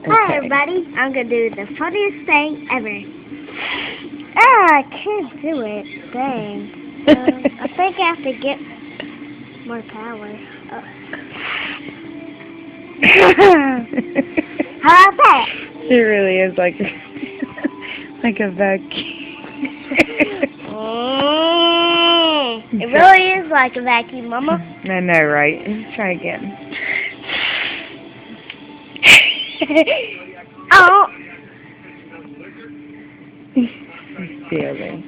Hi everybody, I'm gonna do the funniest thing ever. I can't do it. Dang. I think I have to get more power. How about that? It really is like like a vacuum. It really is like a vacuum, Mama. I know, right? Let's try again. Oh. Feeling.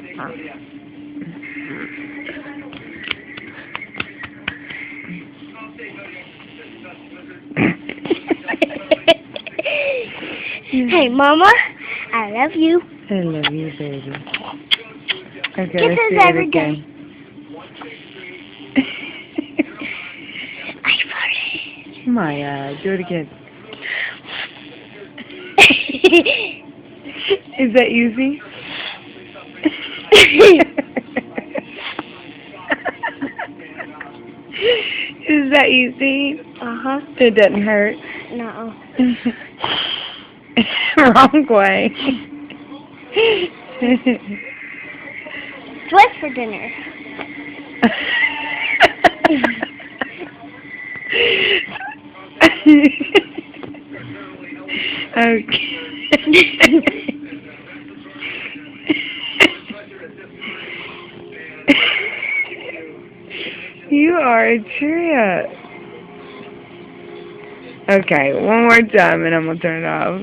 Hey, Mama, I love you. I love you, baby. Okay, Kisses let's do it every again. day. I farted. Maya, do it again. Is that easy? Is that easy? Uh-huh. It doesn't hurt. No. Wrong way. What's for dinner? Okay. You are a trip. Okay, one more time and I'm gonna turn it off.